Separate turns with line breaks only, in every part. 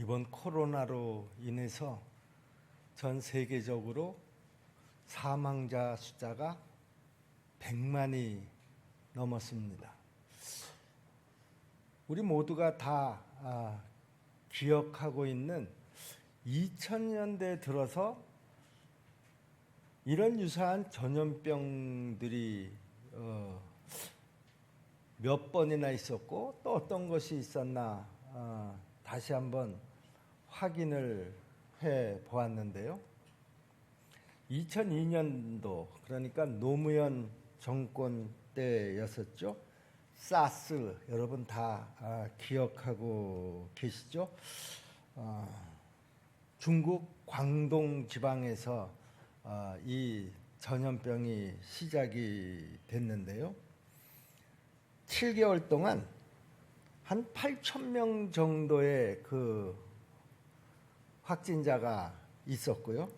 이번 코로나로 인해서 전 세계적으로 사망자 숫자가 100만이 넘었습니다. 우리 모두가 다 기억하고 있는 2000년대 들어서 이런 유사한 전염병들이 몇 번이나 있었고 또 어떤 것이 있었나 다시 한번 확인을 해 보았는데요. 2002년도 그러니까 노무현 정권 때였었죠. 사스 여러분 다 기억하고 계시죠? 중국 광동 지방에서 이 전염병이 시작이 됐는데요. 7개월 동안 한 8,000명 정도의 그 확진자가 있었고요.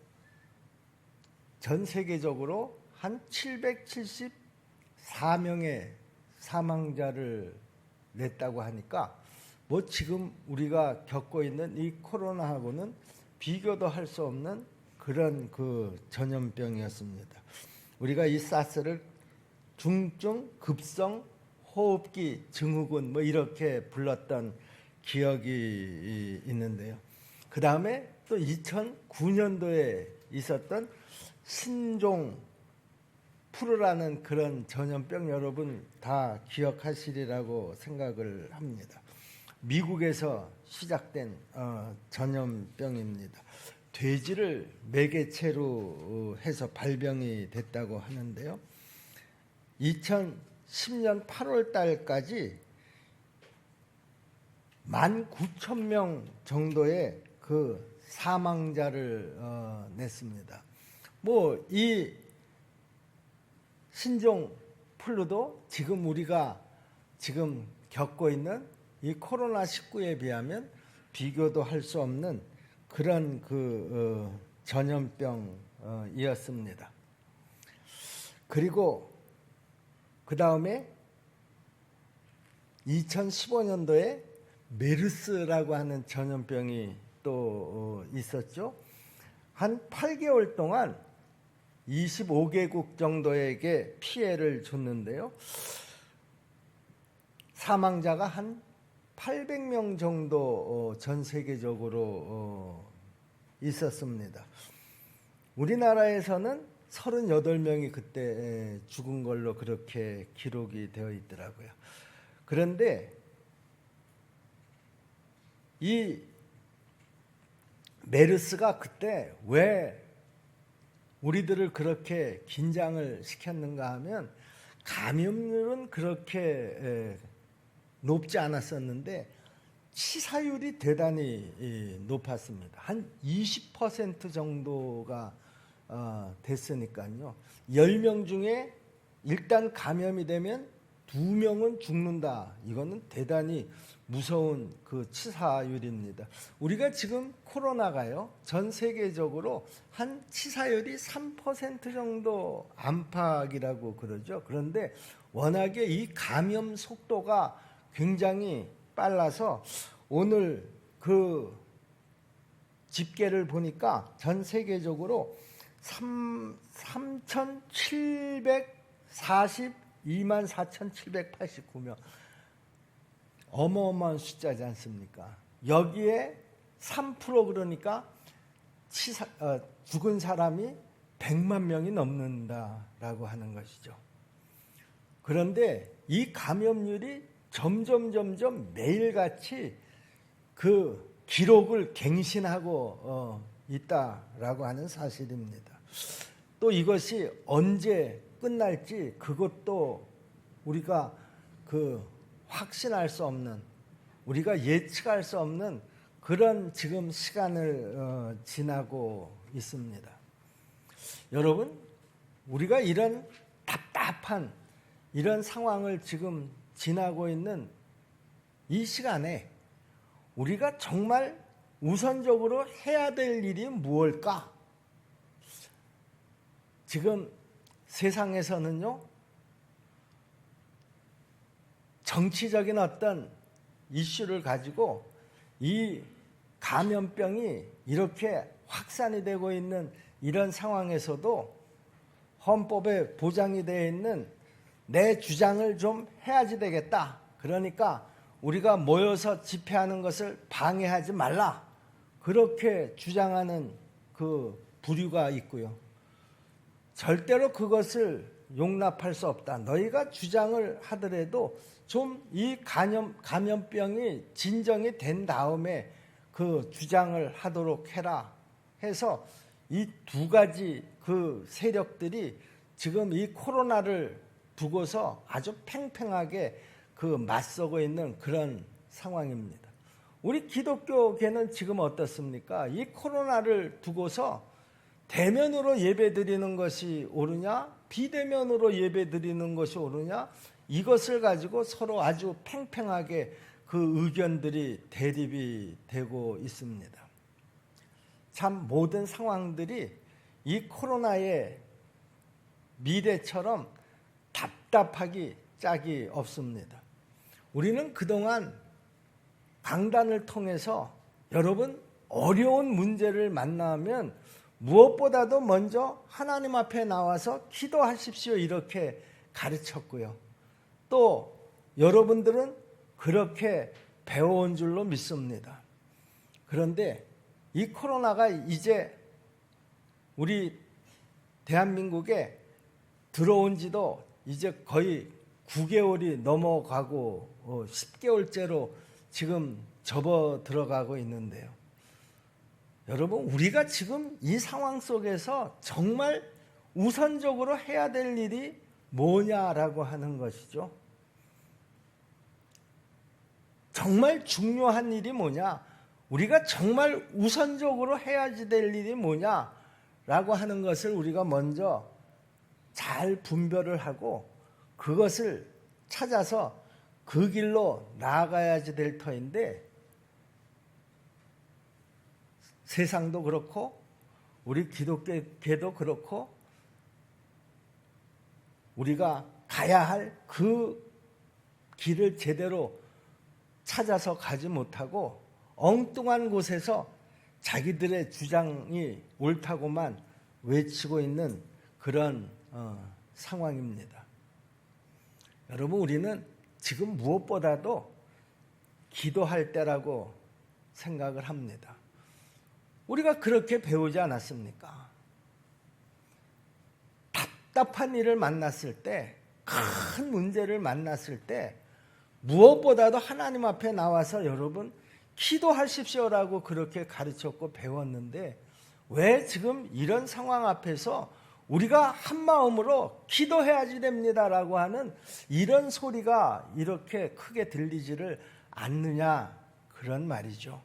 전 세계적으로 한 774명의 사망자를 냈다고 하니까 뭐 지금 우리가 겪고 있는 이 코로나하고는 비교도 할 수 없는 그런 그 전염병이었습니다. 우리가 이 사스를 중증 급성 호흡기 증후군 뭐 이렇게 불렀던 기억이 있는데요. 그 다음에 또 2009년도에 있었던 신종 플루라는 그런 전염병 여러분 다 기억하시리라고 생각을 합니다. 미국에서 시작된 전염병입니다. 돼지를 매개체로 해서 발병이 됐다고 하는데요. 2010년 8월 달까지 19,000명 정도의 그 사망자를 냈습니다. 뭐 이 신종 플루도 지금 우리가 지금 겪고 있는 이 코로나19에 비하면 비교도 할 수 없는 그런 그 전염병이었습니다. 그리고 그 다음에 2015년도에 메르스라고 하는 전염병이 또 있었죠. 한 8개월 동안 25개국 정도에게 피해를 줬는데요. 사망자가 한 800명 정도 전 세계적으로 있었습니다. 우리나라에서는 38명이 그때 죽은 걸로 그렇게 기록이 되어 있더라고요. 그런데 이 메르스가 그때 왜 우리들을 그렇게 긴장을 시켰는가 하면 감염률은 그렇게 높지 않았었는데 치사율이 대단히 높았습니다. 한 20% 정도가 됐으니까요. 10명 중에 일단 감염이 되면 2명은 죽는다. 이거는 대단히 무서운 그 치사율입니다. 우리가 지금 코로나가요. 전 세계적으로 한 치사율이 3% 정도 안팎이라고 그러죠. 그런데 워낙에 이 감염 속도가 굉장히 빨라서 오늘 그 집계를 보니까 전 세계적으로 3,742만 4,789명 어마어마한 숫자지 않습니까? 여기에 3% 그러니까 죽은 사람이 100만 명이 넘는다라고 하는 것이죠. 그런데 이 감염률이 점점 매일같이 그 기록을 갱신하고 있다라고 하는 사실입니다. 또 이것이 언제 끝날지 그것도 우리가 그 확신할 수 없는, 우리가 예측할 수 없는 그런 지금 시간을 지나고 있습니다. 여러분, 우리가 이런 답답한 이런 상황을 지금 지나고 있는 이 시간에 우리가 정말 우선적으로 해야 될 일이 무엇일까? 지금 세상에서는요, 정치적인 어떤 이슈를 가지고 이 감염병이 이렇게 확산이 되고 있는 이런 상황에서도 헌법에 보장이 되어 있는 내 주장을 좀 해야지 되겠다. 그러니까 우리가 모여서 집회하는 것을 방해하지 말라. 그렇게 주장하는 그 부류가 있고요. 절대로 그것을 용납할 수 없다. 너희가 주장을 하더라도 좀 이 감염병이 진정이 된 다음에 그 주장을 하도록 해라 해서 이 두 가지 그 세력들이 지금 이 코로나를 두고서 아주 팽팽하게 그 맞서고 있는 그런 상황입니다. 우리 기독교계는 지금 어떻습니까? 이 코로나를 두고서 대면으로 예배드리는 것이 옳으냐, 비대면으로 예배드리는 것이 옳으냐, 이것을 가지고 서로 아주 팽팽하게 그 의견들이 대립이 되고 있습니다. 참 모든 상황들이 이 코로나의 미래처럼 답답하기 짝이 없습니다. 우리는 그동안 강단을 통해서 여러분 어려운 문제를 만나면 무엇보다도 먼저 하나님 앞에 나와서 기도하십시오 이렇게 가르쳤고요. 또 여러분들은 그렇게 배워온 줄로 믿습니다. 그런데 이 코로나가 이제 우리 대한민국에 들어온 지도 이제 거의 9개월이 넘어가고 10개월째로 지금 접어 들어가고 있는데요. 여러분 우리가 지금 이 상황 속에서 정말 우선적으로 해야 될 일이 뭐냐라고 하는 것이죠. 정말 중요한 일이 뭐냐, 우리가 정말 우선적으로 해야지 될 일이 뭐냐라고 하는 것을 우리가 먼저 잘 분별을 하고 그것을 찾아서 그 길로 나아가야지 될 터인데, 세상도 그렇고 우리 기독교계도 그렇고 우리가 가야 할 그 길을 제대로 찾아서 가지 못하고 엉뚱한 곳에서 자기들의 주장이 옳다고만 외치고 있는 그런 상황입니다. 여러분 우리는 지금 무엇보다도 기도할 때라고 생각을 합니다. 우리가 그렇게 배우지 않았습니까? 답답한 일을 만났을 때, 큰 문제를 만났을 때 무엇보다도 하나님 앞에 나와서 여러분 기도하십시오라고 그렇게 가르쳤고 배웠는데, 왜 지금 이런 상황 앞에서 우리가 한마음으로 기도해야지 됩니다라고 하는 이런 소리가 이렇게 크게 들리지를 않느냐, 그런 말이죠.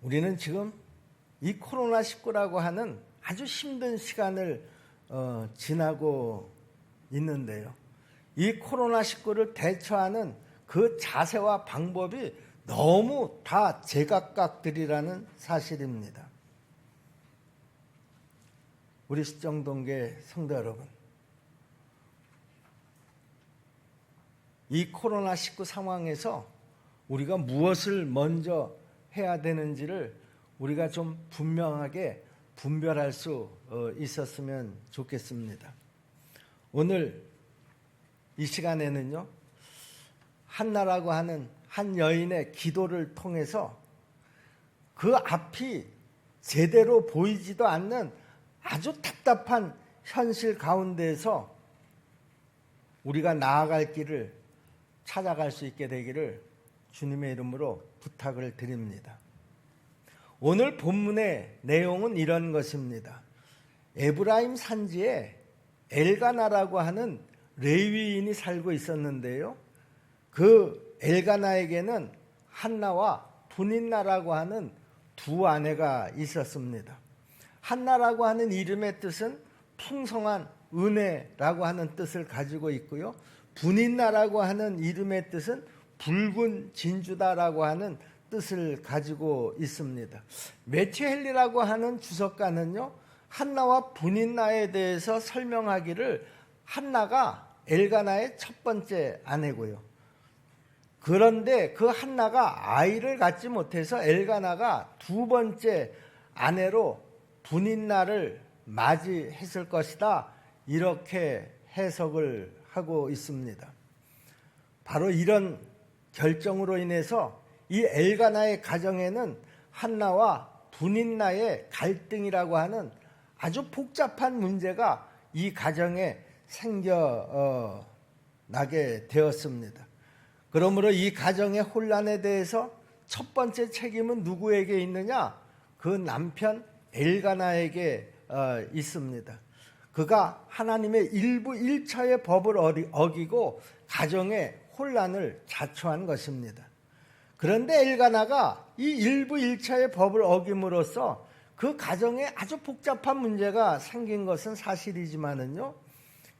우리는 지금 이 코로나19라고 하는 아주 힘든 시간을 지나고 있는데요. 이 코로나19를 대처하는 그 자세와 방법이 너무 다 제각각들이라는 사실입니다. 우리 수정동계 성도 여러분, 이 코로나19 상황에서 우리가 무엇을 먼저 해야 되는지를 우리가 좀 분명하게 분별할 수 있었으면 좋겠습니다. 오늘 이 시간에는요, 한나라고 하는 한 여인의 기도를 통해서 그 앞이 제대로 보이지도 않는 아주 답답한 현실 가운데에서 우리가 나아갈 길을 찾아갈 수 있게 되기를 주님의 이름으로 부탁을 드립니다. 오늘 본문의 내용은 이런 것입니다. 에브라임 산지에 엘가나라고 하는 레위인이 살고 있었는데요. 그 엘가나에게는 한나와 분인나라고 하는 두 아내가 있었습니다. 한나라고 하는 이름의 뜻은 풍성한 은혜라고 하는 뜻을 가지고 있고요. 분인나라고 하는 이름의 뜻은 붉은 진주다라고 하는 뜻을 가지고 있습니다. 메추헬리라고 하는 주석가는요, 한나와 분인나에 대해서 설명하기를 한나가 엘가나의 첫 번째 아내고요. 그런데 그 한나가 아이를 갖지 못해서 엘가나가 두 번째 아내로 분인날을 맞이했을 것이다. 이렇게 해석을 하고 있습니다. 바로 이런 결정으로 인해서 이 엘가나의 가정에는 한나와 분인나의 갈등이라고 하는 아주 복잡한 문제가 이 가정에 생겨나게 되었습니다. 그러므로 이 가정의 혼란에 대해서 첫 번째 책임은 누구에게 있느냐? 그 남편 엘가나에게 있습니다. 그가 하나님의 일부 일처의 법을 어기고 가정의 혼란을 자초한 것입니다. 그런데 엘가나가 이 일부 일처의 법을 어김으로써 그 가정에 아주 복잡한 문제가 생긴 것은 사실이지만은요,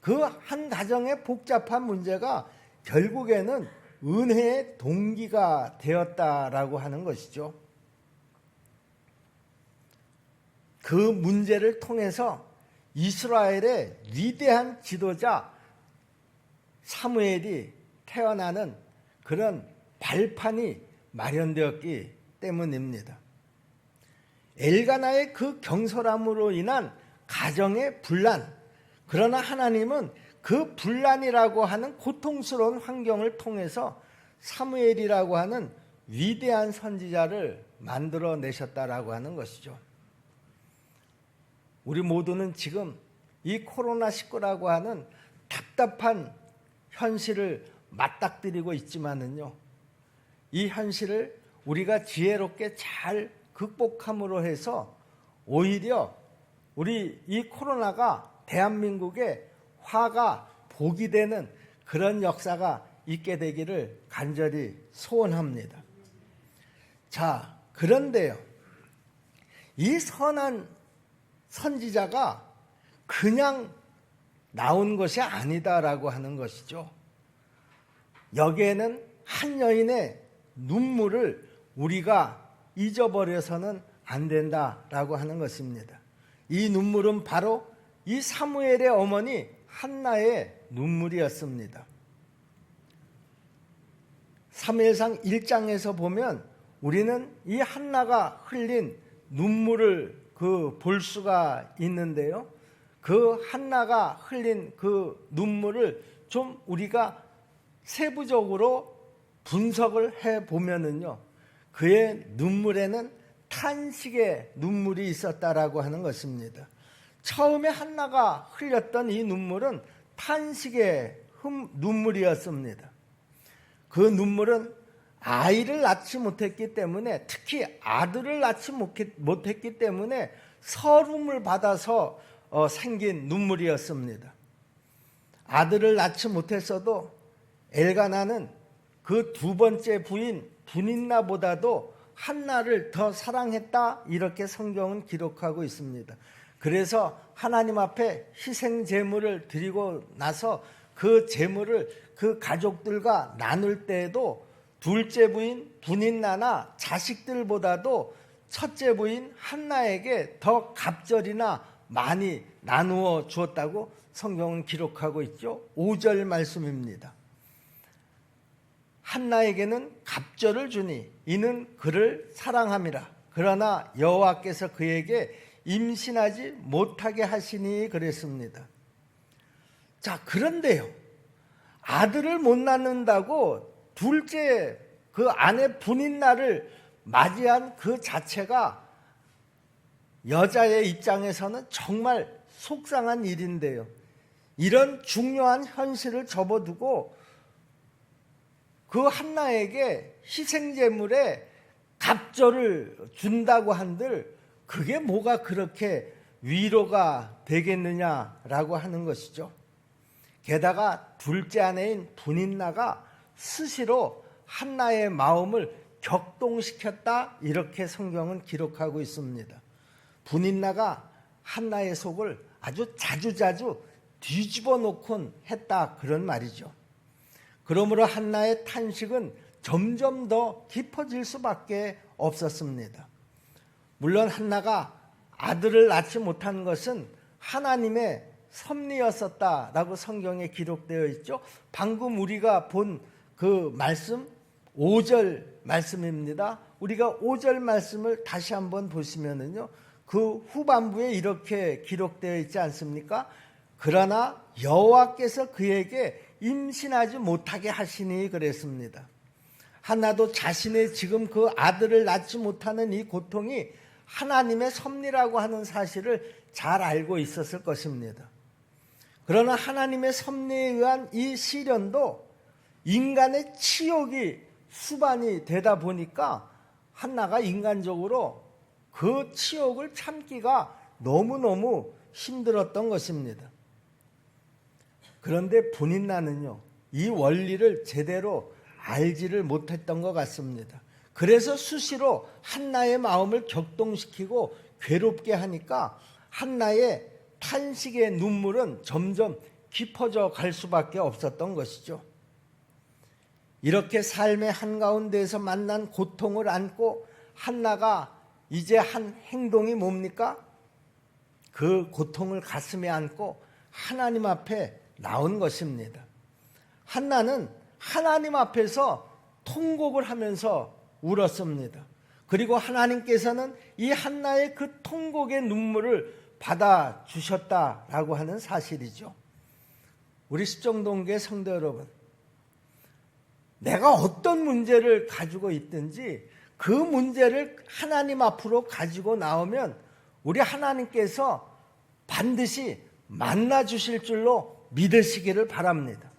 그 한 가정의 복잡한 문제가 결국에는 은혜의 동기가 되었다라고 하는 것이죠. 그 문제를 통해서 이스라엘의 위대한 지도자 사무엘이 태어나는 그런 발판이 마련되었기 때문입니다. 엘가나의 그 경솔함으로 인한 가정의 분란, 그러나 하나님은 그 분란이라고 하는 고통스러운 환경을 통해서 사무엘이라고 하는 위대한 선지자를 만들어내셨다라고 하는 것이죠. 우리 모두는 지금 이 코로나19라고 하는 답답한 현실을 맞닥뜨리고 있지만은요, 이 현실을 우리가 지혜롭게 잘 극복함으로 해서 오히려 우리 이 코로나가 대한민국의 화가 복이 되는 그런 역사가 있게 되기를 간절히 소원합니다. 자, 그런데요, 이 선한 선지자가 그냥 나온 것이 아니다라고 하는 것이죠. 여기에는 한 여인의 눈물을 우리가 잊어버려서는 안 된다라고 하는 것입니다. 이 눈물은 바로 이 사무엘의 어머니 한나의 눈물이었습니다. 사무엘상 1장에서 보면 우리는 이 한나가 흘린 눈물을 볼 수가 있는데요. 그 한나가 흘린 그 눈물을 좀 우리가 세부적으로 분석을 해 보면은요, 그의 눈물에는 탄식의 눈물이 있었다라고 하는 것입니다. 처음에 한나가 흘렸던 이 눈물은 탄식의 눈물이었습니다. 그 눈물은 아이를 낳지 못했기 때문에, 특히 아들을 낳지 못했기 때문에 서름을 받아서 생긴 눈물이었습니다. 아들을 낳지 못했어도 엘가나는 그 두 번째 부인 분인나보다도 한나를 더 사랑했다, 이렇게 성경은 기록하고 있습니다. 그래서 하나님 앞에 희생 제물을 드리고 나서 그 제물을 그 가족들과 나눌 때에도 둘째 부인 분인나나 자식들보다도 첫째 부인 한나에게 더 갑절이나 많이 나누어 주었다고 성경은 기록하고 있죠. 5절 말씀입니다. 한나에게는 갑절을 주니 이는 그를 사랑함이라. 그러나 여호와께서 그에게 임신하지 못하게 하시니 그랬습니다. 자, 그런데요, 아들을 못 낳는다고 둘째 그 아내 분인날을 맞이한 그 자체가 여자의 입장에서는 정말 속상한 일인데요, 이런 중요한 현실을 접어두고 그 한나에게 희생제물에 갑절을 준다고 한들 그게 뭐가 그렇게 위로가 되겠느냐라고 하는 것이죠. 게다가 둘째 아내인 분인나가 스스로 한나의 마음을 격동시켰다, 이렇게 성경은 기록하고 있습니다. 분인나가 한나의 속을 아주 자주자주 뒤집어 놓곤 했다, 그런 말이죠. 그러므로 한나의 탄식은 점점 더 깊어질 수밖에 없었습니다. 물론 한나가 아들을 낳지 못한 것은 하나님의 섭리였었다라고 성경에 기록되어 있죠. 방금 우리가 본 그 말씀 5절 말씀입니다. 우리가 5절 말씀을 다시 한번 보시면은요, 그 후반부에 이렇게 기록되어 있지 않습니까? 그러나 여호와께서 그에게 임신하지 못하게 하시니 그랬습니다. 한나도 자신의 지금 그 아들을 낳지 못하는 이 고통이 하나님의 섭리라고 하는 사실을 잘 알고 있었을 것입니다. 그러나 하나님의 섭리에 의한 이 시련도 인간의 치욕이 수반이 되다 보니까 한나가 인간적으로 그 치욕을 참기가 너무너무 힘들었던 것입니다. 그런데 분인나는요, 이 원리를 제대로 알지를 못했던 것 같습니다. 그래서 수시로 한나의 마음을 격동시키고 괴롭게 하니까 한나의 탄식의 눈물은 점점 깊어져 갈 수밖에 없었던 것이죠. 이렇게 삶의 한가운데에서 만난 고통을 안고 한나가 이제 한 행동이 뭡니까? 그 고통을 가슴에 안고 하나님 앞에 나온 것입니다. 한나는 하나님 앞에서 통곡을 하면서 울었습니다. 그리고 하나님께서는 이 한나의 그 통곡의 눈물을 받아주셨다라고 하는 사실이죠. 우리 십정동교회 성도 여러분, 내가 어떤 문제를 가지고 있든지 그 문제를 하나님 앞으로 가지고 나오면 우리 하나님께서 반드시 만나주실 줄로 믿으시기를 바랍니다.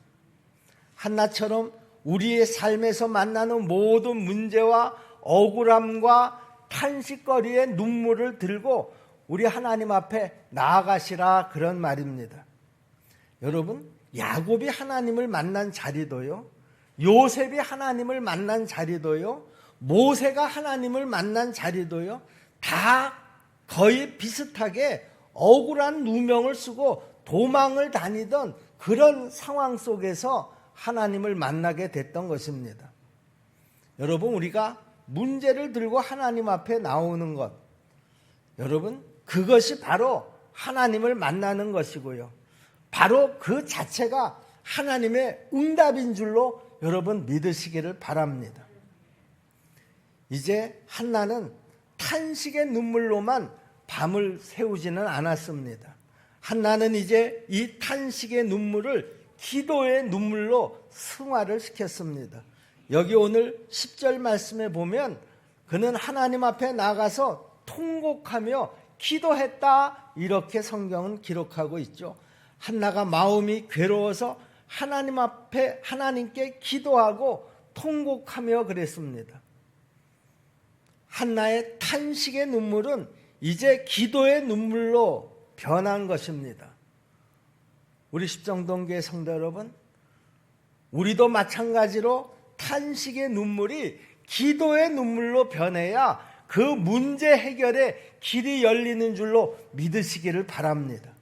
한나처럼 우리의 삶에서 만나는 모든 문제와 억울함과 탄식거리의 눈물을 들고 우리 하나님 앞에 나아가시라, 그런 말입니다. 여러분, 야곱이 하나님을 만난 자리도요, 요셉이 하나님을 만난 자리도요, 모세가 하나님을 만난 자리도요, 다 거의 비슷하게 억울한 누명을 쓰고 도망을 다니던 그런 상황 속에서 하나님을 만나게 됐던 것입니다. 여러분, 우리가 문제를 들고 하나님 앞에 나오는 것, 여러분, 그것이 바로 하나님을 만나는 것이고요, 바로 그 자체가 하나님의 응답인 줄로 여러분 믿으시기를 바랍니다. 이제 한나는 탄식의 눈물로만 밤을 새우지는 않았습니다. 한나는 이제 이 탄식의 눈물을 기도의 눈물로 승화를 시켰습니다. 여기 오늘 10절 말씀에 보면 그는 하나님 앞에 나가서 통곡하며 기도했다, 이렇게 성경은 기록하고 있죠. 한나가 마음이 괴로워서 하나님 앞에 하나님께 기도하고 통곡하며 그랬습니다. 한나의 탄식의 눈물은 이제 기도의 눈물로 변한 것입니다. 우리 십정동교회 성도 여러분, 우리도 마찬가지로 탄식의 눈물이 기도의 눈물로 변해야 그 문제 해결의 길이 열리는 줄로 믿으시기를 바랍니다.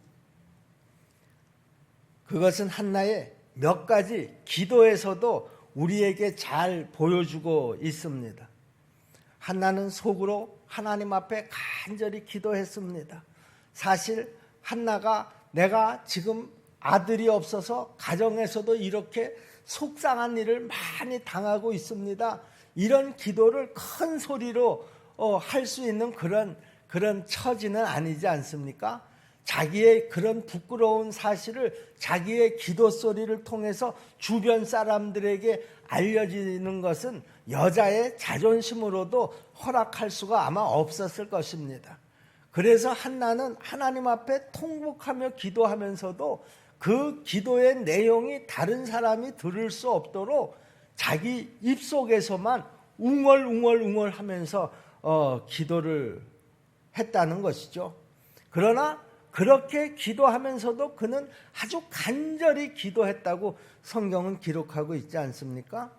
그것은 한나의 몇 가지 기도에서도 우리에게 잘 보여주고 있습니다. 한나는 속으로 하나님 앞에 간절히 기도했습니다. 사실 한나가 내가 지금 아들이 없어서 가정에서도 이렇게 속상한 일을 많이 당하고 있습니다, 이런 기도를 큰 소리로 할 수 있는 그런 처지는 아니지 않습니까? 자기의 그런 부끄러운 사실을 자기의 기도 소리를 통해서 주변 사람들에게 알려지는 것은 여자의 자존심으로도 허락할 수가 아마 없었을 것입니다. 그래서 한나는 하나님 앞에 통곡하며 기도하면서도 그 기도의 내용이 다른 사람이 들을 수 없도록 자기 입속에서만 웅얼웅얼 하면서 기도를 했다는 것이죠. 그러나 그렇게 기도하면서도 그는 아주 간절히 기도했다고 성경은 기록하고 있지 않습니까?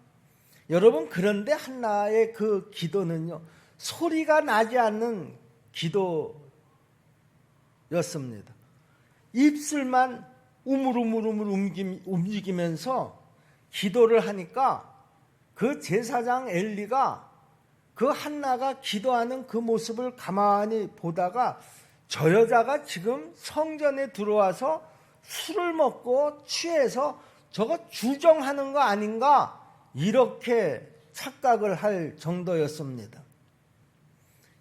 여러분, 그런데 한나의 그 기도는요, 소리가 나지 않는 기도였습니다. 입술만 우물우물 움직이면서 기도를 하니까 그 제사장 엘리가 그 한나가 기도하는 그 모습을 가만히 보다가 저 여자가 지금 성전에 들어와서 술을 먹고 취해서 저거 주정하는 거 아닌가, 이렇게 착각을 할 정도였습니다.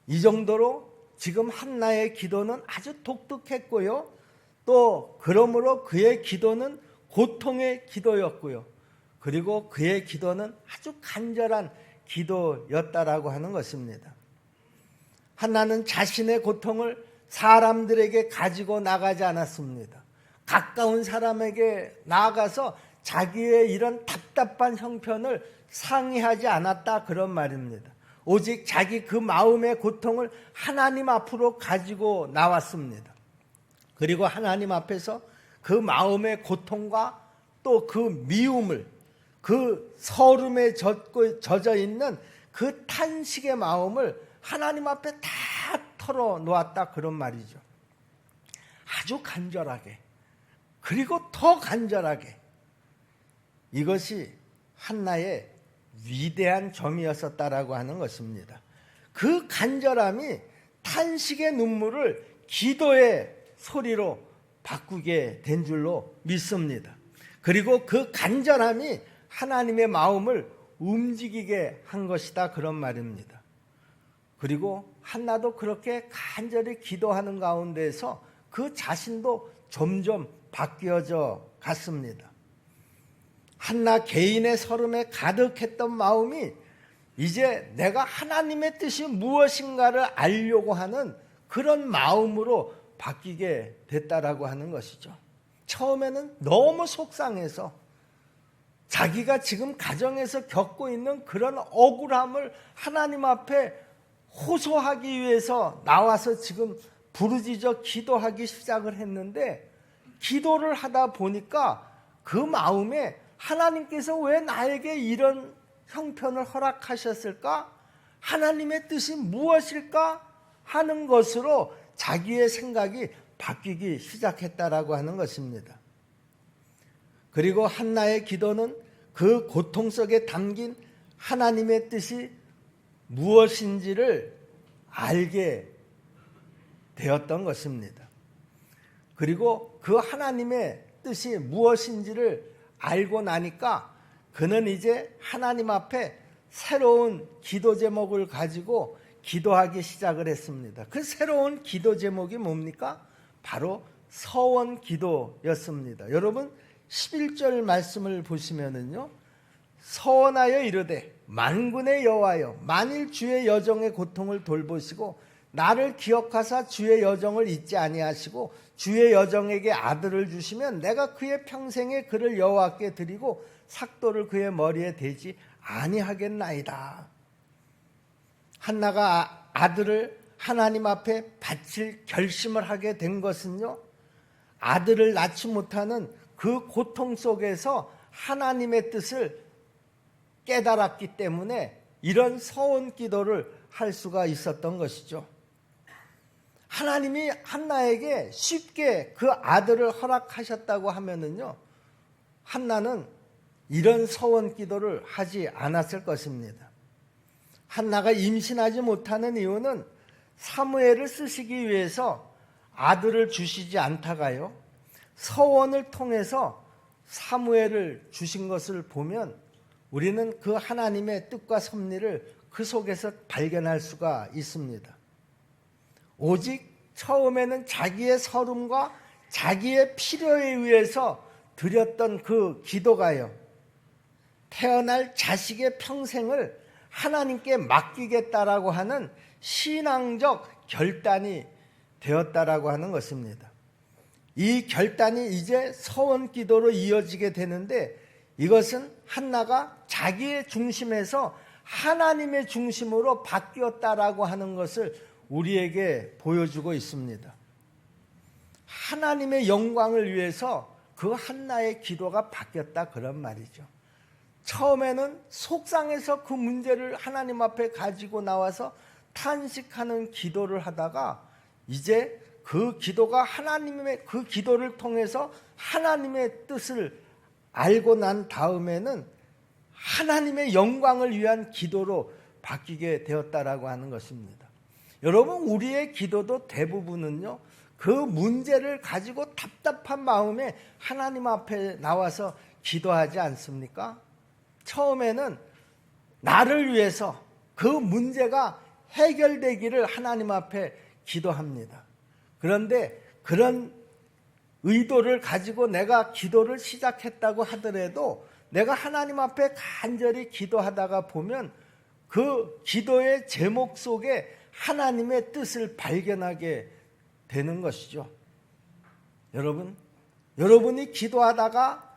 이 정도로 지금 한나의 기도는 아주 독특했고요. 또 그러므로 그의 기도는 고통의 기도였고요. 그리고 그의 기도는 아주 간절한 기도였다라고 하는 것입니다. 한나는 자신의 고통을 사람들에게 가지고 나가지 않았습니다. 가까운 사람에게 나아가서 자기의 이런 답답한 형편을 상의하지 않았다, 그런 말입니다. 오직 자기 그 마음의 고통을 하나님 앞으로 가지고 나왔습니다. 그리고 하나님 앞에서 그 마음의 고통과 또 그 미움을, 그 서름에 젖어 있는 그 탄식의 마음을 하나님 앞에 다 털어놓았다, 그런 말이죠. 아주 간절하게, 그리고 더 간절하게. 이것이 한나의 위대한 점이었었다라고 하는 것입니다. 그 간절함이 탄식의 눈물을 기도의 소리로 바꾸게 된 줄로 믿습니다. 그리고 그 간절함이 하나님의 마음을 움직이게 한 것이다, 그런 말입니다. 그리고 한나도 그렇게 간절히 기도하는 가운데서 그 자신도 점점 바뀌어져 갔습니다. 한나 개인의 서름에 가득했던 마음이 이제 내가 하나님의 뜻이 무엇인가를 알려고 하는 그런 마음으로 바뀌게 됐다라고 하는 것이죠. 처음에는 너무 속상해서 자기가 지금 가정에서 겪고 있는 그런 억울함을 하나님 앞에 호소하기 위해서 나와서 지금 부르짖어 기도하기 시작을 했는데, 기도를 하다 보니까 그 마음에 하나님께서 왜 나에게 이런 형편을 허락하셨을까? 하나님의 뜻이 무엇일까? 하는 것으로 자기의 생각이 바뀌기 시작했다라고 하는 것입니다. 그리고 한나의 기도는 그 고통 속에 담긴 하나님의 뜻이 무엇인지를 알게 되었던 것입니다. 그리고 그 하나님의 뜻이 무엇인지를 알고 나니까 그는 이제 하나님 앞에 새로운 기도 제목을 가지고 기도하기 시작을 했습니다. 그 새로운 기도 제목이 뭡니까? 바로 서원 기도였습니다. 여러분 11절 말씀을 보시면은요, 서원하여 이르되 만군의 여호와여, 만일 주의 여정의 고통을 돌보시고 나를 기억하사 주의 여정을 잊지 아니하시고 주의 여정에게 아들을 주시면 내가 그의 평생에 그를 여호와께 드리고 삭도를 그의 머리에 대지 아니하겠나이다. 한나가 아들을 하나님 앞에 바칠 결심을 하게 된 것은요, 아들을 낳지 못하는 그 고통 속에서 하나님의 뜻을 깨달았기 때문에 이런 서원 기도를 할 수가 있었던 것이죠. 하나님이 한나에게 쉽게 그 아들을 허락하셨다고 하면은요, 한나는 이런 서원 기도를 하지 않았을 것입니다. 한나가 임신하지 못하는 이유는 사무엘을 쓰시기 위해서 아들을 주시지 않다가요, 서원을 통해서 사무엘을 주신 것을 보면 우리는 그 하나님의 뜻과 섭리를 그 속에서 발견할 수가 있습니다. 오직 처음에는 자기의 서름과 자기의 필요에 의해서 드렸던 그 기도가요, 태어날 자식의 평생을 하나님께 맡기겠다라고 하는 신앙적 결단이 되었다라고 하는 것입니다. 이 결단이 이제 서원 기도로 이어지게 되는데, 이것은 한나가 자기의 중심에서 하나님의 중심으로 바뀌었다라고 하는 것을 우리에게 보여주고 있습니다. 하나님의 영광을 위해서 그 한나의 기도가 바뀌었다, 그런 말이죠. 처음에는 속상해서 그 문제를 하나님 앞에 가지고 나와서 탄식하는 기도를 하다가 이제 그 기도가 하나님의 그 기도를 통해서 하나님의 뜻을 알고 난 다음에는 하나님의 영광을 위한 기도로 바뀌게 되었다라고 하는 것입니다. 여러분, 우리의 기도도 대부분은요, 그 문제를 가지고 답답한 마음에 하나님 앞에 나와서 기도하지 않습니까? 처음에는 나를 위해서 그 문제가 해결되기를 하나님 앞에 기도합니다. 그런데 그런 의도를 가지고 내가 기도를 시작했다고 하더라도 내가 하나님 앞에 간절히 기도하다가 보면 그 기도의 제목 속에 하나님의 뜻을 발견하게 되는 것이죠. 여러분이 기도하다가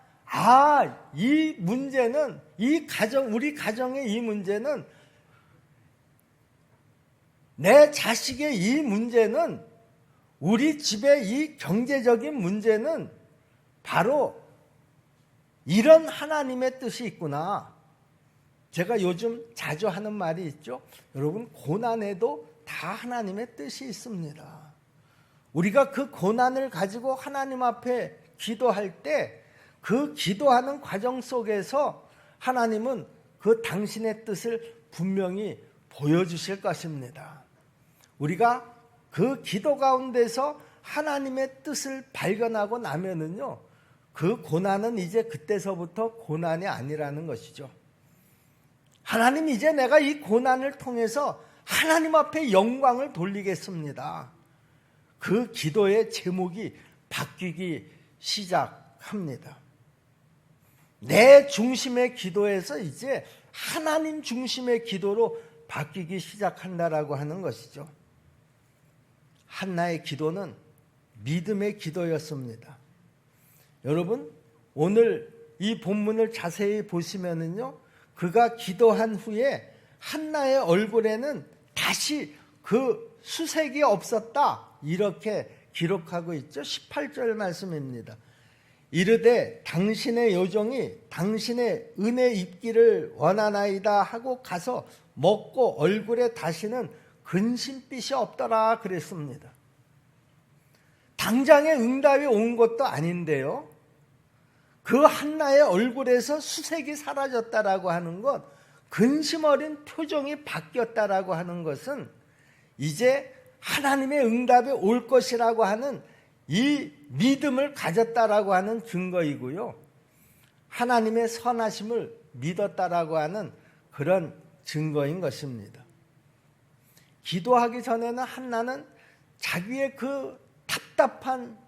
이 문제는 우리 가정의 이 문제는 내 자식의 이 문제는 우리 집의 이 경제적인 문제는 바로 이런 하나님의 뜻이 있구나. 제가 요즘 자주 하는 말이 있죠. 여러분, 고난에도 다 하나님의 뜻이 있습니다. 우리가 그 고난을 가지고 하나님 앞에 기도할 때 그 기도하는 과정 속에서 하나님은 그 당신의 뜻을 분명히 보여주실 것입니다. 우리가 그 기도 가운데서 하나님의 뜻을 발견하고 나면은요, 그 고난은 이제 그때서부터 고난이 아니라는 것이죠. 하나님, 이제 내가 이 고난을 통해서 하나님 앞에 영광을 돌리겠습니다. 그 기도의 제목이 바뀌기 시작합니다. 내 중심의 기도에서 이제 하나님 중심의 기도로 바뀌기 시작한다라고 하는 것이죠. 한나의 기도는 믿음의 기도였습니다. 여러분, 오늘 이 본문을 자세히 보시면은요, 그가 기도한 후에 한나의 얼굴에는 다시 그 수색이 없었다, 이렇게 기록하고 있죠. 18절 말씀입니다. 이르되 당신의 요정이 당신의 은혜 입기를 원하나이다 하고 가서 먹고 얼굴에 다시는 근심빛이 없더라 그랬습니다. 당장에 응답이 온 것도 아닌데요, 그 한나의 얼굴에서 수색이 사라졌다라고 하는 것, 근심 어린 표정이 바뀌었다라고 하는 것은 이제 하나님의 응답이 올 것이라고 하는 이 믿음을 가졌다라고 하는 증거이고요, 하나님의 선하심을 믿었다라고 하는 그런 증거인 것입니다. 기도하기 전에는 한나는 자기의 그 답답한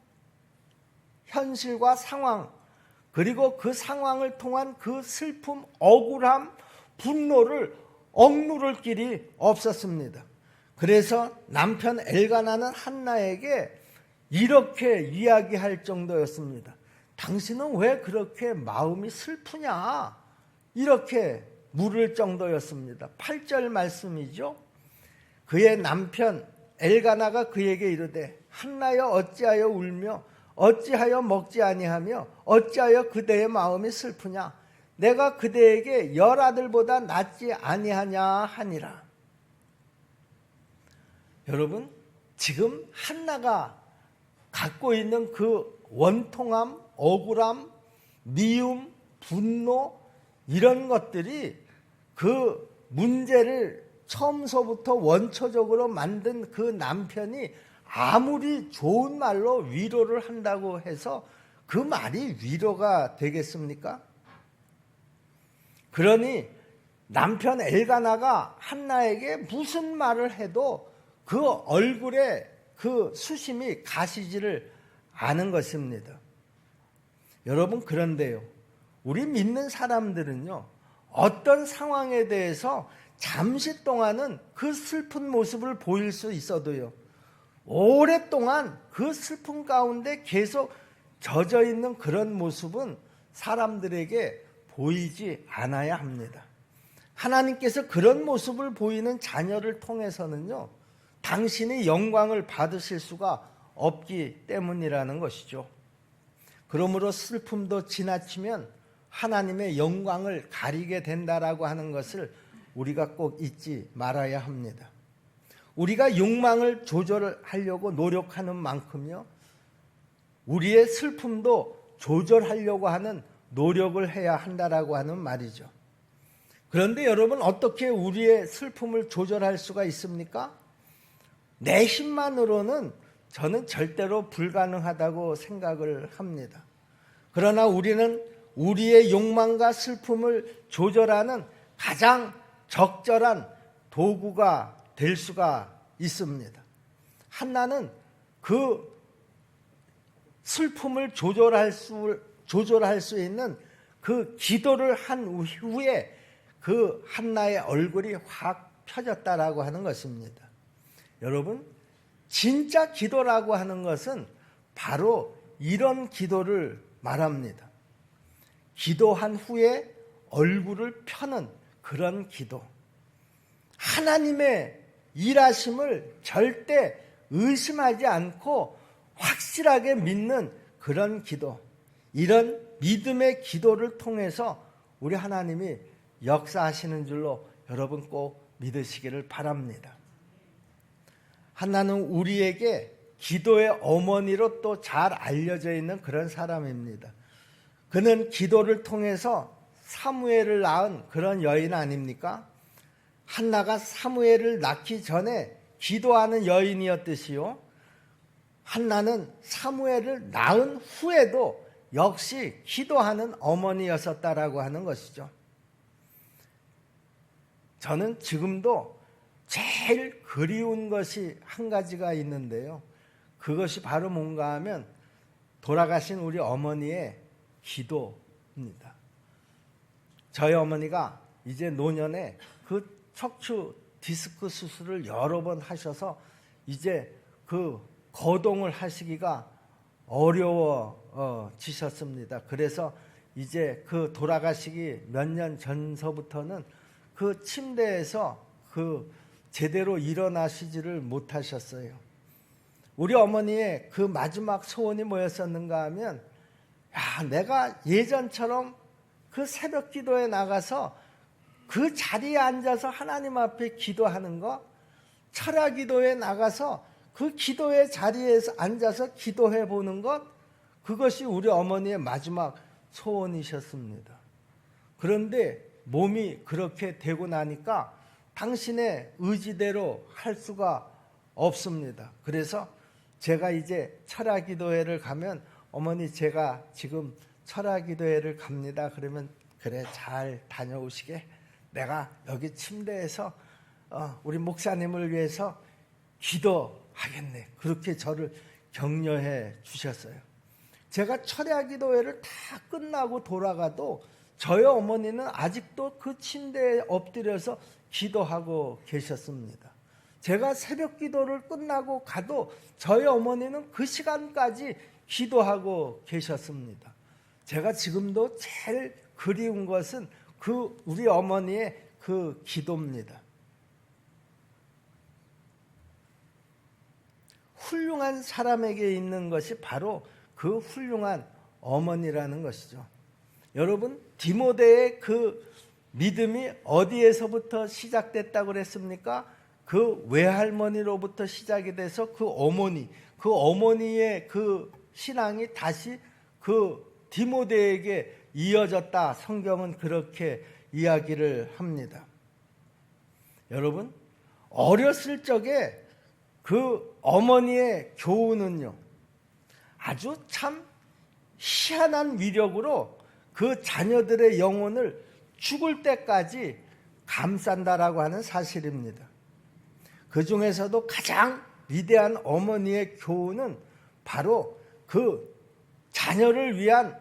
현실과 상황, 그리고 그 상황을 통한 그 슬픔, 억울함, 분노를 억누를 길이 없었습니다. 그래서 남편 엘가나는 한나에게 이렇게 이야기할 정도였습니다. 당신은 왜 그렇게 마음이 슬프냐? 이렇게 물을 정도였습니다. 8절 말씀이죠. 그의 남편 엘가나가 그에게 이르되 한나여 어찌하여 울며 어찌하여 먹지 아니하며 어찌하여 그대의 마음이 슬프냐? 내가 그대에게 10아들보다 낫지 아니하냐 하니라. 여러분, 지금 한나가 갖고 있는 그 원통함, 억울함, 미움, 분노, 이런 것들이 그 문제를 처음서부터 원초적으로 만든 그 남편이 아무리 좋은 말로 위로를 한다고 해서 그 말이 위로가 되겠습니까? 그러니 남편 엘가나가 한나에게 무슨 말을 해도 그 얼굴에 그 수심이 가시지를 않은 것입니다. 여러분, 그런데요, 우리 믿는 사람들은요, 어떤 상황에 대해서 잠시 동안은 그 슬픈 모습을 보일 수 있어도요, 오랫동안 그 슬픔 가운데 계속 젖어 있는 그런 모습은 사람들에게 보이지 않아야 합니다. 하나님께서 그런 모습을 보이는 자녀를 통해서는요, 당신이 영광을 받으실 수가 없기 때문이라는 것이죠. 그러므로 슬픔도 지나치면 하나님의 영광을 가리게 된다라고 하는 것을 우리가 꼭 잊지 말아야 합니다. 우리가 욕망을 조절하려고 노력하는 만큼요, 우리의 슬픔도 조절하려고 하는 노력을 해야 한다라고 하는 말이죠. 그런데 여러분, 어떻게 우리의 슬픔을 조절할 수가 있습니까? 내 힘만으로는 저는 절대로 불가능하다고 생각을 합니다. 그러나 우리는 우리의 욕망과 슬픔을 조절하는 가장 적절한 도구가 될 수가 있습니다. 한나는 그 슬픔을 조절할 수 있는 그 기도를 한 후에 그 한나의 얼굴이 확 펴졌다라고 하는 것입니다. 여러분, 진짜 기도라고 하는 것은 바로 이런 기도를 말합니다. 기도한 후에 얼굴을 펴는 그런 기도. 하나님의 일하심을 절대 의심하지 않고 확실하게 믿는 그런 기도. 이런 믿음의 기도를 통해서 우리 하나님이 역사하시는 줄로 여러분 꼭 믿으시기를 바랍니다. 한나는 우리에게 기도의 어머니로 또 잘 알려져 있는 그런 사람입니다. 그는 기도를 통해서 사무엘을 낳은 그런 여인 아닙니까? 한나가 사무엘을 낳기 전에 기도하는 여인이었듯이요, 한나는 사무엘을 낳은 후에도 역시 기도하는 어머니였었다라고 하는 것이죠. 저는 지금도 제일 그리운 것이 한 가지가 있는데요, 그것이 바로 뭔가 하면 돌아가신 우리 어머니의 기도입니다. 저희 어머니가 이제 노년에 그 척추 디스크 수술을 여러 번 하셔서 이제 그 거동을 하시기가 어려워지셨습니다. 그래서 이제 그 돌아가시기 몇 년 전서부터는 그 침대에서 그 제대로 일어나시지를 못하셨어요. 우리 어머니의 그 마지막 소원이 뭐였었는가 하면, 내가 예전처럼 그 새벽 기도에 나가서 그 자리에 앉아서 하나님 앞에 기도하는 것, 철야 기도에 나가서 그 기도의 자리에서 앉아서 기도해 보는 것, 그것이 우리 어머니의 마지막 소원이셨습니다. 그런데 몸이 그렇게 되고 나니까 당신의 의지대로 할 수가 없습니다. 그래서 제가 이제 철야 기도회를 가면, 어머니 제가 지금 철야 기도회를 갑니다. 그러면 그래, 잘 다녀오시게. 내가 여기 침대에서 우리 목사님을 위해서 기도하겠네. 그렇게 저를 격려해 주셨어요. 제가 철야 기도회를 다 끝나고 돌아가도 저희 어머니는 아직도 그 침대에 엎드려서 기도하고 계셨습니다. 제가 새벽 기도를 끝나고 가도 저희 어머니는 그 시간까지 기도하고 계셨습니다. 제가 지금도 제일 그리운 것은 그 우리 어머니의 그 기도입니다. 훌륭한 사람에게 있는 것이 바로 그 훌륭한 어머니라는 것이죠. 여러분, 디모데의 그 믿음이 어디에서부터 시작됐다고 그랬습니까? 그 외할머니로부터 시작이 돼서 그 어머니의 그 신앙이 다시 그 디모데에게 이어졌다. 성경은 그렇게 이야기를 합니다. 여러분, 어렸을 적에 그 어머니의 교훈은요, 아주 참 희한한 위력으로 그 자녀들의 영혼을 죽을 때까지 감싼다라고 하는 사실입니다. 그 중에서도 가장 위대한 어머니의 교훈은 바로 그 자녀를 위한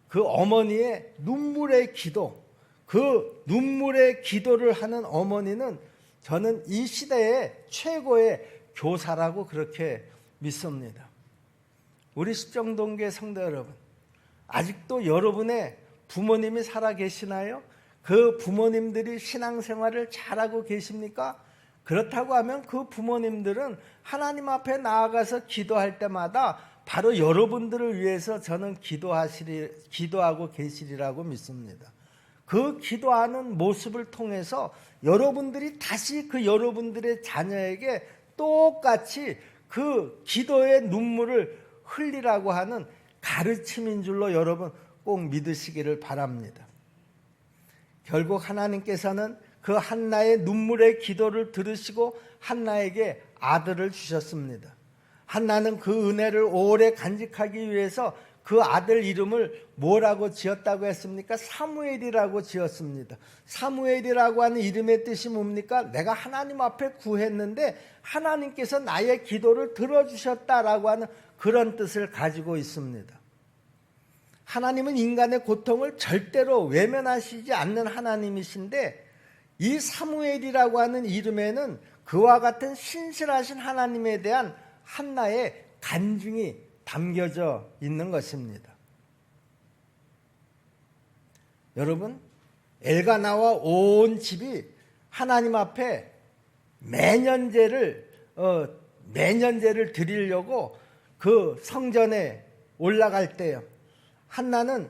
그 어머니의 눈물의 기도, 그 눈물의 기도를 하는 어머니는 저는 이 시대의 최고의 교사라고 그렇게 믿습니다. 우리 십정동계 성도 여러분, 아직도 여러분의 부모님이 살아 계시나요? 그 부모님들이 신앙생활을 잘하고 계십니까? 그렇다고 하면 그 부모님들은 하나님 앞에 나아가서 기도할 때마다 바로 여러분들을 위해서 저는 기도하고 계시리라고 믿습니다. 그 기도하는 모습을 통해서 여러분들이 다시 그 여러분들의 자녀에게 똑같이 그 기도의 눈물을 흘리라고 하는 가르침인 줄로 여러분 꼭 믿으시기를 바랍니다. 결국 하나님께서는 그 한나의 눈물의 기도를 들으시고 한나에게 아들을 주셨습니다. 한나는 그 은혜를 오래 간직하기 위해서 그 아들 이름을 뭐라고 지었다고 했습니까? 사무엘이라고 지었습니다. 사무엘이라고 하는 이름의 뜻이 뭡니까? 내가 하나님 앞에 구했는데 하나님께서 나의 기도를 들어주셨다라고 하는 그런 뜻을 가지고 있습니다. 하나님은 인간의 고통을 절대로 외면하시지 않는 하나님이신데, 이 사무엘이라고 하는 이름에는 그와 같은 신실하신 하나님에 대한 한나의 간증이 담겨져 있는 것입니다. 여러분, 엘가나와 온 집이 하나님 앞에 매년제를 드리려고 그 성전에 올라갈 때요, 한나는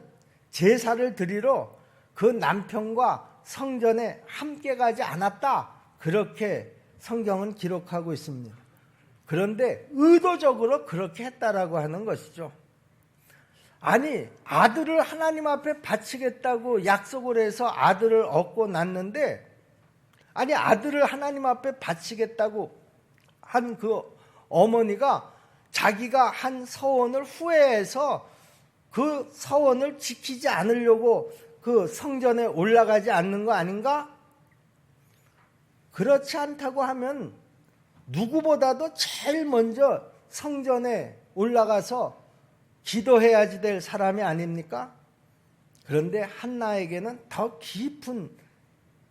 제사를 드리러 그 남편과 성전에 함께 가지 않았다, 그렇게 성경은 기록하고 있습니다. 그런데 의도적으로 그렇게 했다라고 하는 것이죠. 아니, 아들을 하나님 앞에 바치겠다고 약속을 해서 아들을 얻고 났는데, 아니, 아들을 하나님 앞에 바치겠다고 한 그 어머니가 자기가 한 서원을 후회해서 그 서원을 지키지 않으려고 그 성전에 올라가지 않는 거 아닌가? 그렇지 않다고 하면 누구보다도 제일 먼저 성전에 올라가서 기도해야지 될 사람이 아닙니까? 그런데 한나에게는 더 깊은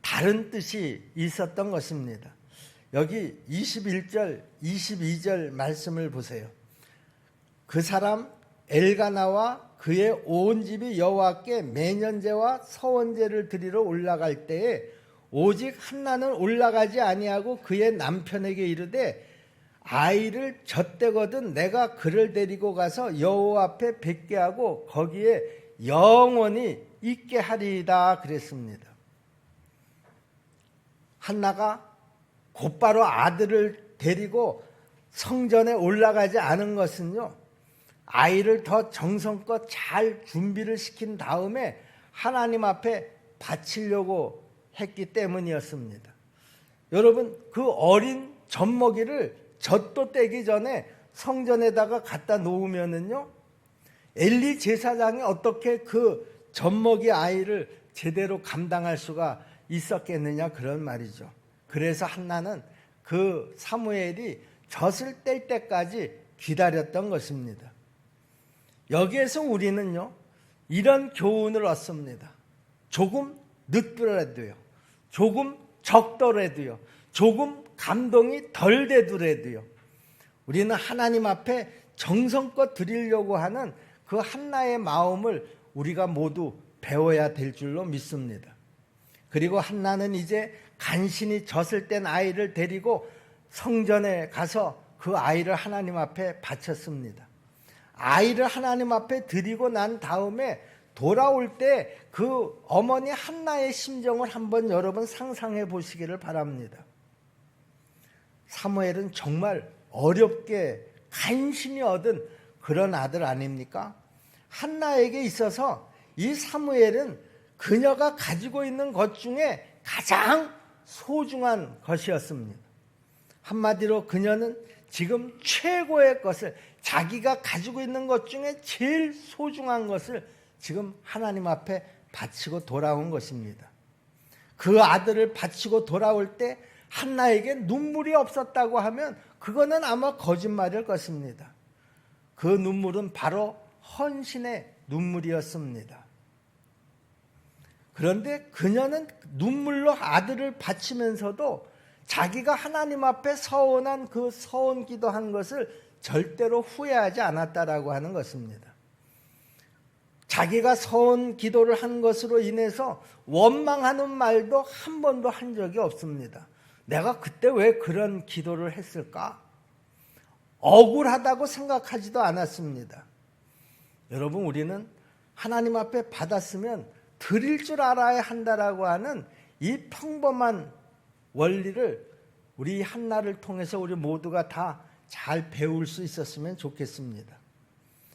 다른 뜻이 있었던 것입니다. 여기 21절, 22절 말씀을 보세요. 그 사람 엘가나와 그의 온 집이 여호와께 매년제와 서원제를 드리러 올라갈 때에 오직 한나는 올라가지 아니하고 그의 남편에게 이르되, 아이를 젖대거든 내가 그를 데리고 가서 여호와 앞에 뵙게 하고 거기에 영원히 있게 하리이다, 그랬습니다. 한나가 곧바로 아들을 데리고 성전에 올라가지 않은 것은요, 아이를 더 정성껏 잘 준비를 시킨 다음에 하나님 앞에 바치려고 했기 때문이었습니다. 여러분, 그 어린 젖먹이를 젖도 떼기 전에 성전에다가 갖다 놓으면은요, 엘리 제사장이 어떻게 그 젖먹이 아이를 제대로 감당할 수가 있었겠느냐, 그런 말이죠. 그래서 한나는 그 사무엘이 젖을 뗄 때까지 기다렸던 것입니다. 여기에서 우리는요, 이런 교훈을 얻습니다. 조금 늦더라도요, 조금 적더라도요, 조금 감동이 덜 되더라도요, 우리는 하나님 앞에 정성껏 드리려고 하는 그 한나의 마음을 우리가 모두 배워야 될 줄로 믿습니다. 그리고 한나는 이제 간신히 젖을 뗀 아이를 데리고 성전에 가서 그 아이를 하나님 앞에 바쳤습니다. 아이를 하나님 앞에 드리고 난 다음에 돌아올 때 그 어머니 한나의 심정을 한번 여러분 상상해 보시기를 바랍니다. 사무엘은 정말 어렵게 간신히 얻은 그런 아들 아닙니까? 한나에게 있어서 이 사무엘은 그녀가 가지고 있는 것 중에 가장 소중한 것이었습니다. 한마디로 그녀는 지금 최고의 것을, 자기가 가지고 있는 것 중에 제일 소중한 것을 지금 하나님 앞에 바치고 돌아온 것입니다. 그 아들을 바치고 돌아올 때 한나에게 눈물이 없었다고 하면 그거는 아마 거짓말일 것입니다. 그 눈물은 바로 헌신의 눈물이었습니다. 그런데 그녀는 눈물로 아들을 바치면서도 자기가 하나님 앞에 서원한 그 서원 기도한 것을 절대로 후회하지 않았다라고 하는 것입니다. 자기가 서원 기도를 한 것으로 인해서 원망하는 말도 한 번도 한 적이 없습니다. 내가 그때 왜 그런 기도를 했을까? 억울하다고 생각하지도 않았습니다. 여러분, 우리는 하나님 앞에 받았으면 드릴 줄 알아야 한다라고 하는 이 평범한 원리를 우리 한나를 통해서 우리 모두가 다 잘 배울 수 있었으면 좋겠습니다.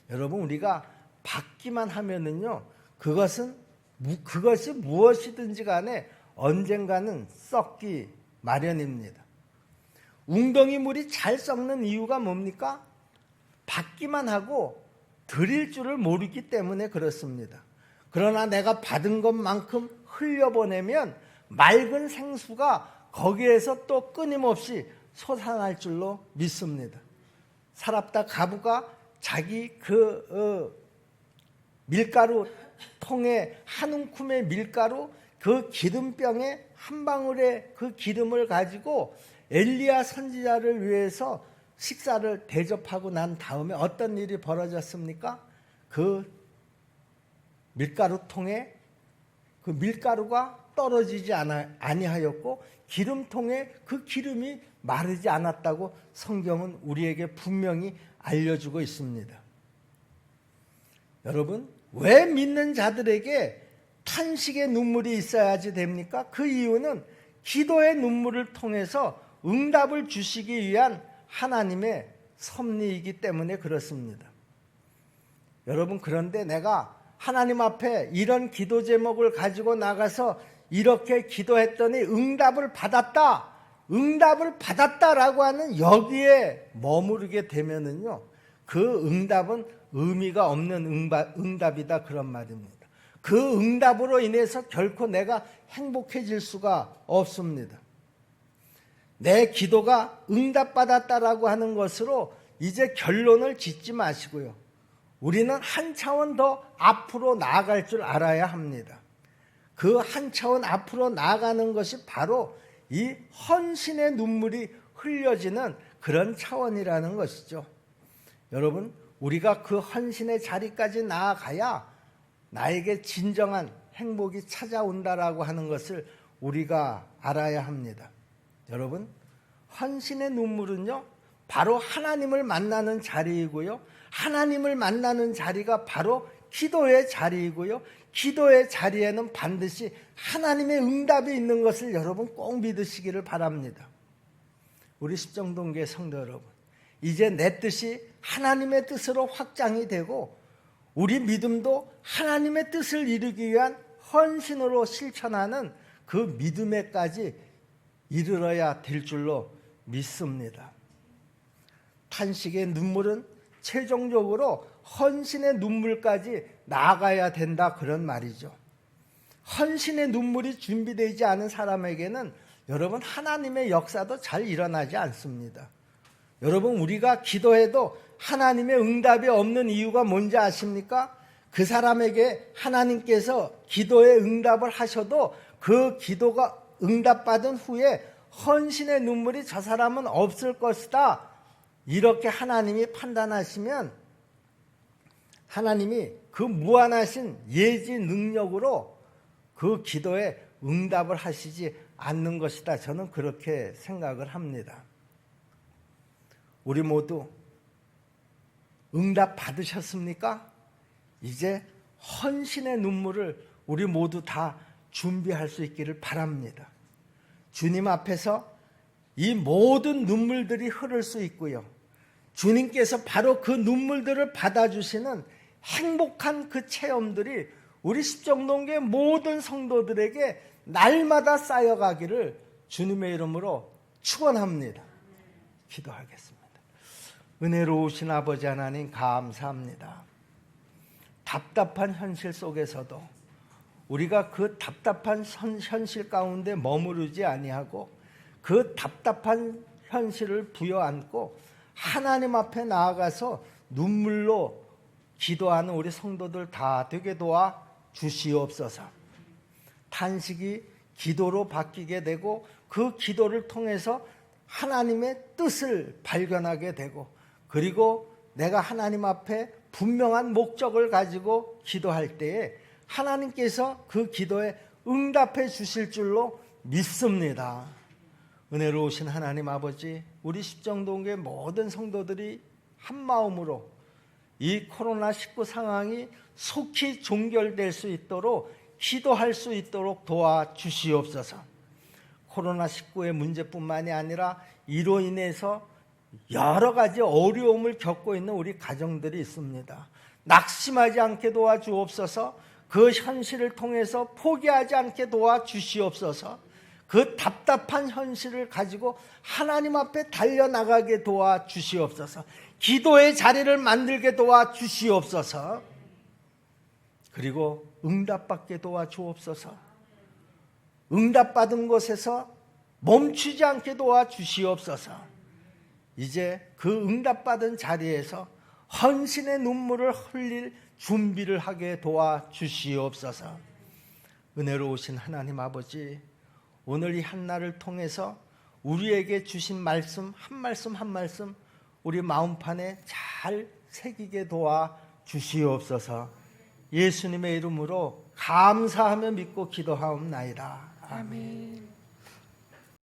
여러분, 우리가 받기만 하면은요, 그것이 무엇이든지 간에 언젠가는 썩기 마련입니다. 웅덩이 물이 잘 썩는 이유가 뭡니까? 받기만 하고 드릴 줄을 모르기 때문에 그렇습니다. 그러나 내가 받은 것만큼 흘려보내면 맑은 생수가 거기에서 또 끊임없이 솟아날 줄로 믿습니다. 사랍다 가부가 자기 밀가루 통에 한 움큼의 밀가루 그 기름병에 한 방울의 그 기름을 가지고 엘리야 선지자를 위해서 식사를 대접하고 난 다음에 어떤 일이 벌어졌습니까? 그 밀가루통에 그 밀가루가 떨어지지 아니하였고 기름통에 그 기름이 마르지 않았다고 성경은 우리에게 분명히 알려주고 있습니다. 여러분, 왜 믿는 자들에게 탄식의 눈물이 있어야지 됩니까? 그 이유는 기도의 눈물을 통해서 응답을 주시기 위한 하나님의 섭리이기 때문에 그렇습니다. 여러분, 그런데 내가 하나님 앞에 이런 기도 제목을 가지고 나가서 이렇게 기도했더니 응답을 받았다라고 하는 여기에 머무르게 되면은요, 그 응답은 의미가 없는 응답이다 그런 말입니다. 그 응답으로 인해서 결코 내가 행복해질 수가 없습니다. 내 기도가 응답받았다라고 하는 것으로 이제 결론을 짓지 마시고요. 우리는 한 차원 더 앞으로 나아갈 줄 알아야 합니다. 그 한 차원 앞으로 나아가는 것이 바로 이 헌신의 눈물이 흘려지는 그런 차원이라는 것이죠. 여러분, 우리가 그 헌신의 자리까지 나아가야 나에게 진정한 행복이 찾아온다라고 하는 것을 우리가 알아야 합니다. 여러분, 헌신의 눈물은요, 바로 하나님을 만나는 자리이고요, 하나님을 만나는 자리가 바로 기도의 자리이고요, 기도의 자리에는 반드시 하나님의 응답이 있는 것을 여러분 꼭 믿으시기를 바랍니다. 우리 십정동교회 성도 여러분, 이제 내 뜻이 하나님의 뜻으로 확장이 되고 우리 믿음도 하나님의 뜻을 이루기 위한 헌신으로 실천하는 그 믿음에까지 이르러야 될 줄로 믿습니다. 탄식의 눈물은 최종적으로 헌신의 눈물까지 나아가야 된다 그런 말이죠. 헌신의 눈물이 준비되지 않은 사람에게는 여러분 하나님의 역사도 잘 일어나지 않습니다. 여러분, 우리가 기도해도 하나님의 응답이 없는 이유가 뭔지 아십니까? 그 사람에게 하나님께서 기도에 응답을 하셔도 그 기도가 응답받은 후에 헌신의 눈물이 저 사람은 없을 것이다, 이렇게 하나님이 판단하시면 하나님이 그 무한하신 예지 능력으로 그 기도에 응답을 하시지 않는 것이다, 저는 그렇게 생각을 합니다. 우리 모두 응답 받으셨습니까? 이제 헌신의 눈물을 우리 모두 다 준비할 수 있기를 바랍니다. 주님 앞에서 이 모든 눈물들이 흐를 수 있고요, 주님께서 바로 그 눈물들을 받아주시는 행복한 그 체험들이 우리 십정동교회 모든 성도들에게 날마다 쌓여가기를 주님의 이름으로 축원합니다. 기도하겠습니다. 은혜로우신 아버지 하나님, 감사합니다. 답답한 현실 속에서도 우리가 그 답답한 현실 가운데 머무르지 아니하고 그 답답한 현실을 부여안고 하나님 앞에 나아가서 눈물로 기도하는 우리 성도들 다 되게 도와 주시옵소서. 탄식이 기도로 바뀌게 되고 그 기도를 통해서 하나님의 뜻을 발견하게 되고, 그리고 내가 하나님 앞에 분명한 목적을 가지고 기도할 때에 하나님께서 그 기도에 응답해 주실 줄로 믿습니다. 은혜로우신 하나님 아버지, 우리 십정동교회 모든 성도들이 한마음으로 이 코로나19 상황이 속히 종결될 수 있도록 기도할 수 있도록 도와주시옵소서. 코로나19의 문제뿐만이 아니라 이로 인해서 여러 가지 어려움을 겪고 있는 우리 가정들이 있습니다. 낙심하지 않게 도와주옵소서. 그 현실을 통해서 포기하지 않게 도와주시옵소서. 그 답답한 현실을 가지고 하나님 앞에 달려나가게 도와주시옵소서. 기도의 자리를 만들게 도와주시옵소서. 그리고 응답받게 도와주옵소서. 응답받은 곳에서 멈추지 않게 도와주시옵소서. 이제 그 응답받은 자리에서 헌신의 눈물을 흘릴 준비를 하게 도와주시옵소서. 은혜로우신 하나님 아버지, 오늘 이 한날을 통해서 우리에게 주신 말씀 한 말씀 한 말씀 우리 마음판에 잘 새기게 도와주시옵소서. 예수님의 이름으로 감사하며 믿고 기도하옵나이다. 아멘.